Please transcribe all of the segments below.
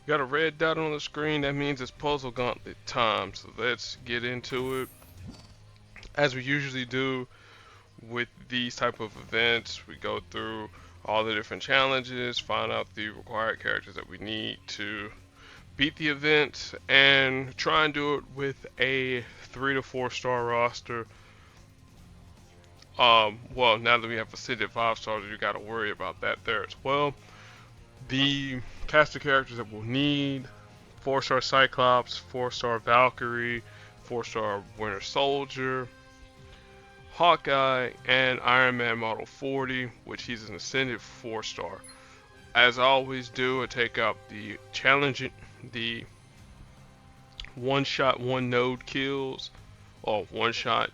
got a red dot on the screen, that means it's puzzle gauntlet time. So let's get into it. As we usually do with these type of events, we go through all the different challenges, find out the required characters that we need to beat the event, and try and do it with a 3 to 4 star roster. Well, now that we have ascended 5 stars, you got to worry about that there as well. The cast of characters that we'll need: 4 star Cyclops, 4 star Valkyrie, 4 star Winter Soldier, Hawkeye, and Iron Man Model 40, which he's an ascended 4 star. As I always do, I take out the challenging, the one shot, one node kills, or one shot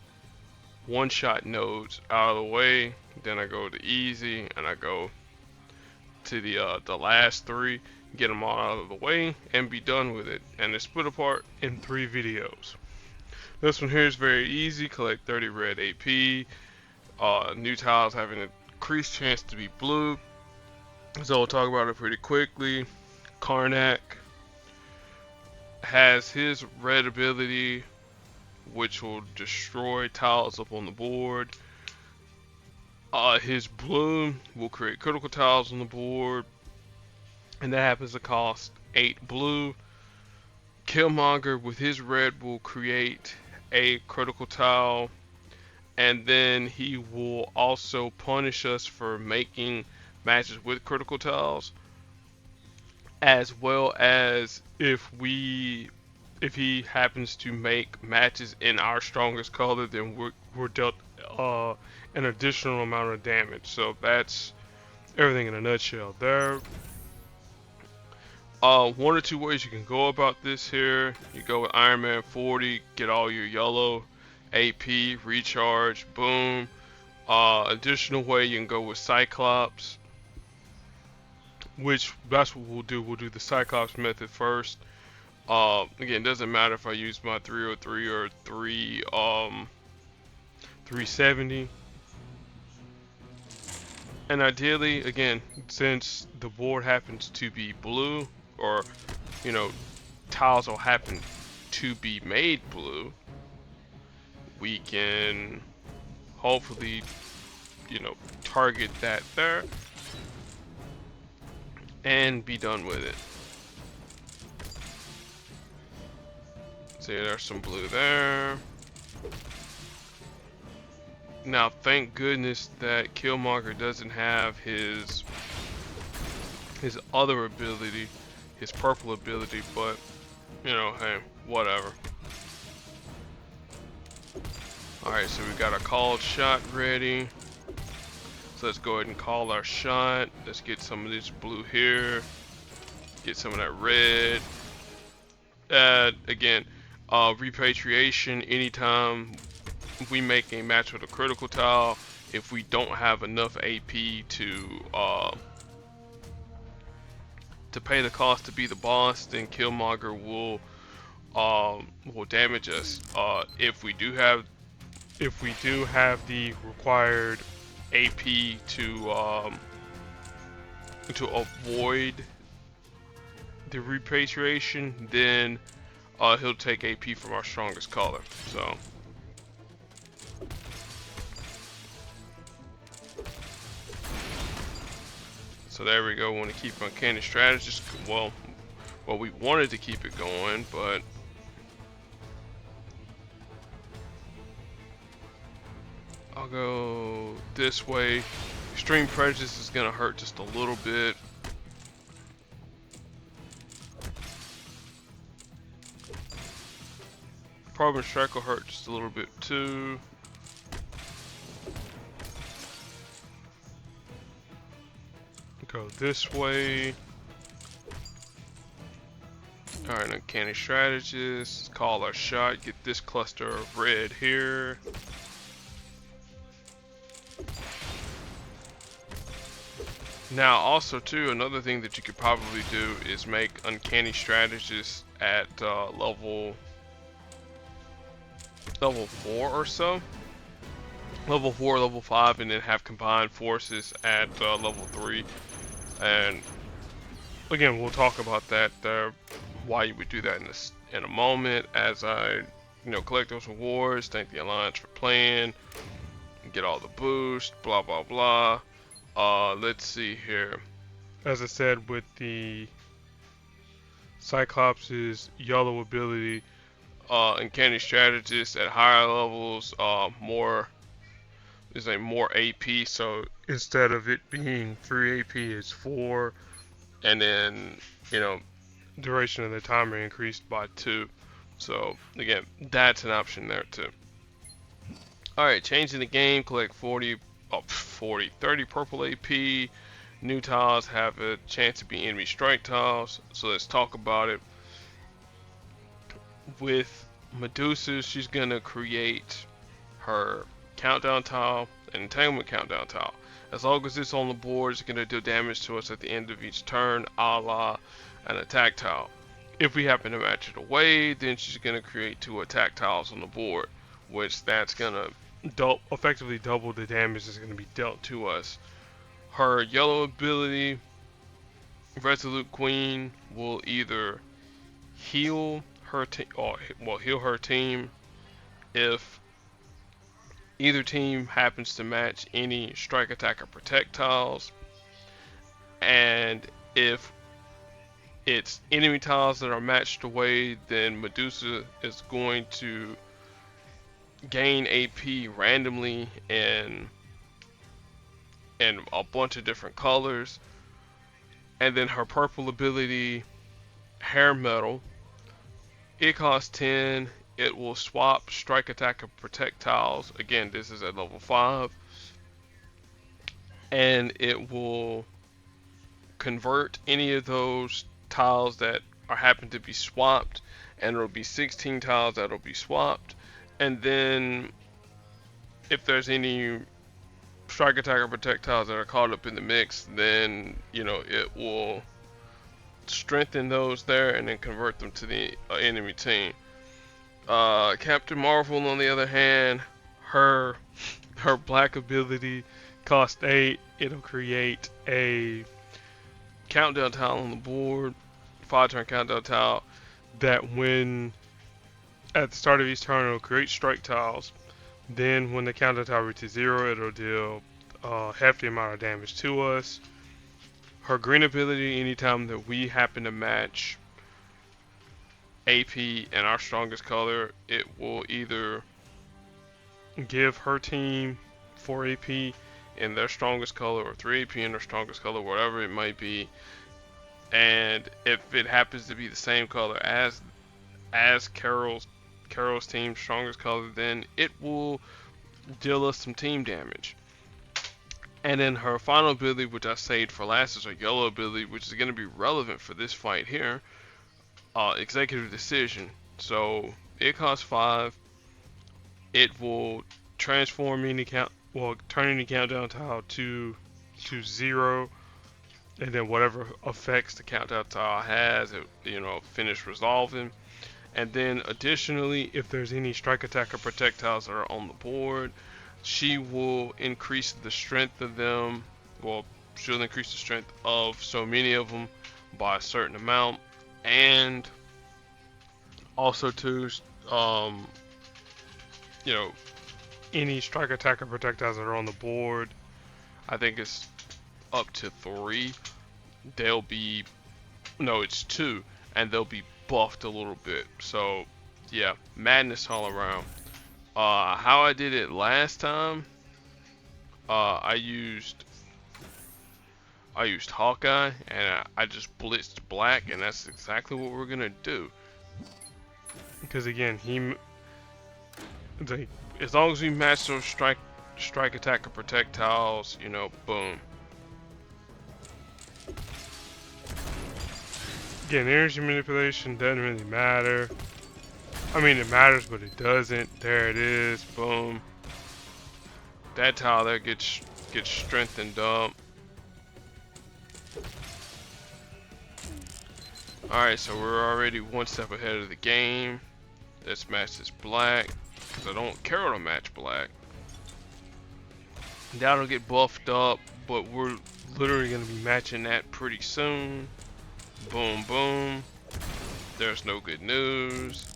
nodes out of the way. Then I go to easy, and I go to the last 3, get them all out of the way, and be done with it. And it's split apart in 3 videos. This one here is very easy. Collect 30 red AP. New tiles have an increased chance to be blue. So I'll talk about it pretty quickly. Karnak has his red ability, which will destroy tiles up on the board. His blue will create critical tiles on the board, and that happens to cost 8 blue. Killmonger with his red will create a critical tile, and then he will also punish us for making matches with critical tiles, as well as if he happens to make matches in our strongest color, then we're dealt an additional amount of damage. So that's everything in a nutshell there. 1 or 2 ways you can go about this here. You go with Iron Man 40, get all your yellow AP, recharge, boom. Additional way, you can go with Cyclops, which that's what we'll do. We'll do the Cyclops method first. Again, it doesn't matter if I use my 303 or 370. And ideally, again, since the board happens to be blue, or tiles will happen to be made blue, we can hopefully target that there and be done with it. See, there's some blue there. Now, thank goodness that Killmonger doesn't have his other ability, his purple ability, but hey, whatever. Alright, so we got our called shot ready. So let's go ahead and call our shot. Let's get some of this blue here. Get some of that red. Again, repatriation, anytime we make a match with a critical tile, if we don't have enough AP to pay the cost to be the boss, then Killmonger will damage us. If we do have the required AP to avoid the repatriation, then he'll take AP from our strongest color. So there we go. We want to keep Uncanny Strategist. Well, we wanted to keep it going, but I'll go this way. Extreme Prejudice is going to hurt just a little bit. Probe and Strike will hurt just a little bit too. Go this way. Alright, Uncanny Strategist. Call our shot. Get this cluster of red here. Now, also too, another thing that you could probably do is make Uncanny Strategist at level 4 or so. Level 4, level 5, and then have combined forces at level 3. And again, we'll talk about that, why you would do that in a moment, as I, collect those rewards, thank the Alliance for playing, get all the boosts, blah blah blah. Let's see here. As I said, with the Cyclops' yellow ability, Uncanny Strategist at higher levels, more is a more AP. So instead of it being 3 AP, it's 4, and then duration of the timer increased by 2. So again, that's an option there too. All right, changing the game, collect 30 purple AP. New tiles have a chance to be enemy strike tiles. So let's talk about it. With Medusa, she's gonna create her countdown tile and entanglement countdown tile. As long as it's on the board, it's gonna do damage to us at the end of each turn, a la an attack tile. If we happen to match it away, then she's gonna create 2 attack tiles on the board, which that's gonna effectively double the damage that's gonna be dealt to us. Her yellow ability, Resolute Queen, will either heal her heal her team if either team happens to match any strike, attack, or protect tiles, and if it's enemy tiles that are matched away, then Medusa is going to gain AP randomly in a bunch of different colors. And then her purple ability, Hair Metal, it costs 10. It will swap strike, attack, and protect tiles. Again, this is at level 5. And it will convert any of those tiles that happen to be swapped, and it'll be 16 tiles that'll be swapped. And then if there's any strike, attack, or protect tiles that are caught up in the mix, then it will strengthen those there and then convert them to the enemy team. Captain Marvel, on the other hand, her black ability costs 8. It'll create a countdown tile on the board, 5-turn countdown tile, that when at the start of each turn it'll create strike tiles. Then when the countdown tile reaches 0, it'll deal half the amount of damage to us. Her green ability, anytime that we happen to match AP and our strongest color, it will either give her team 4 AP in their strongest color or 3 AP in their strongest color, whatever it might be. And if it happens to be the same color as Carol's team's strongest color, then it will deal us some team damage. And then her final ability, which I saved for last, is her yellow ability, which is going to be relevant for this fight here. Executive Decision. So it costs 5. It will transform turn any countdown tile to 0, and then whatever effects the countdown tile has, it finish resolving. And then additionally, if there's any strike, attack, or protect tiles that are on the board, she will increase the strength of them. Well, she'll increase the strength of so many of them by a certain amount. And also too, any strike, attack, or protect tiles that are on the board, I think it's up to 3. It's 2, and they'll be buffed a little bit. So yeah, madness all around. How I did it last time, I used Hawkeye, and I just blitzed black, and that's exactly what we're gonna do. Because again, as long as we match those strike, attack, or protect tiles, boom. Again, energy manipulation doesn't really matter. I mean, it matters, but it doesn't. There it is. Boom. That tile there gets strengthened up. Alright, so we're already one step ahead of the game. Let's match this black, because I don't care to match black. That'll get buffed up, but we're literally going to be matching that pretty soon. Boom, boom. There's no good news.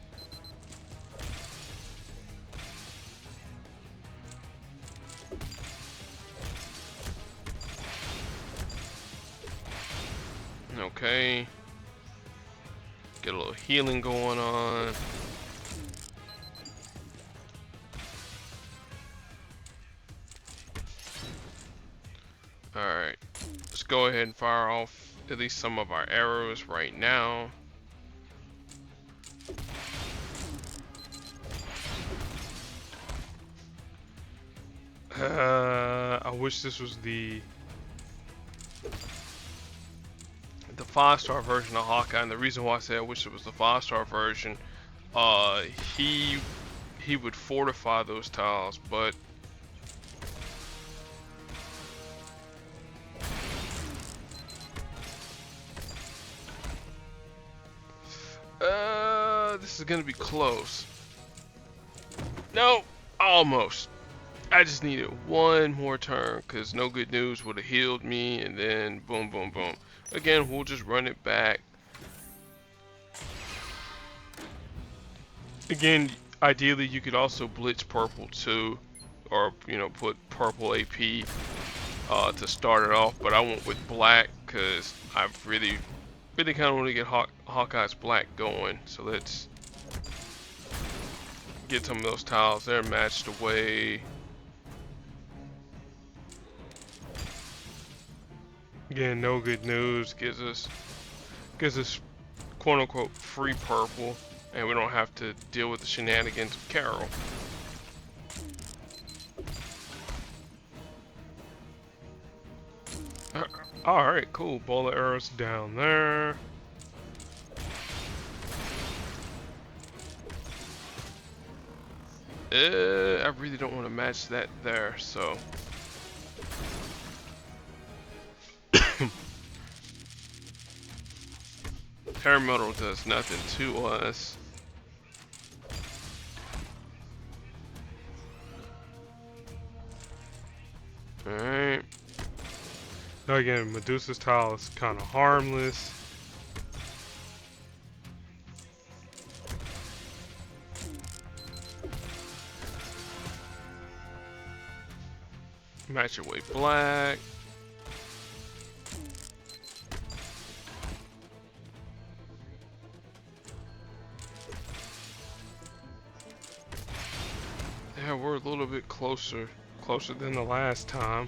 Okay. Get a little healing going on. Alright. Let's go ahead and fire off at least some of our arrows right now. I wish this was the 5-star version of Hawkeye, and the reason why I say I wish it was the 5-star version, uh, he would fortify those tiles, but this is gonna be close. No, almost. I just needed one more turn, because no good news would have healed me, and then boom, boom, boom. Again, we'll just run it back. Again, ideally you could also blitz purple too, or you know, put purple AP to start it off, but I went with black because I really kind of want to get Hawkeye's black going. So let's get some of those tiles there matched away. Again, no good news gives us quote unquote free purple, and we don't have to deal with the shenanigans of Carol. Alright, cool. Bullet arrows down there. I really don't want to match that there, so. Parametal does nothing to us. Alright. Now again, Medusa's tile is kind of harmless. Match away black. Yeah, we're a little bit closer than the last time.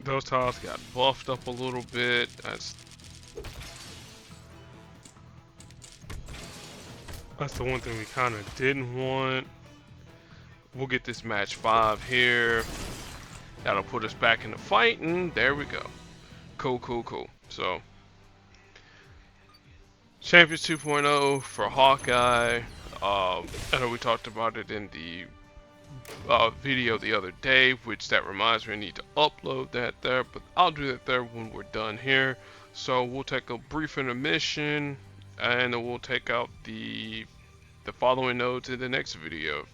Those tiles got buffed up a little bit. That's the one thing we kind of didn't want. We'll get this match 5 here. That'll put us back in the fight, and there we go. Cool, cool, cool. So, Champions 2.0 for Hawkeye. I know we talked about it in the video the other day, which that reminds me I need to upload that there, but I'll do that there when we're done here. So we'll take a brief intermission, and then we'll take out the following nodes in the next video.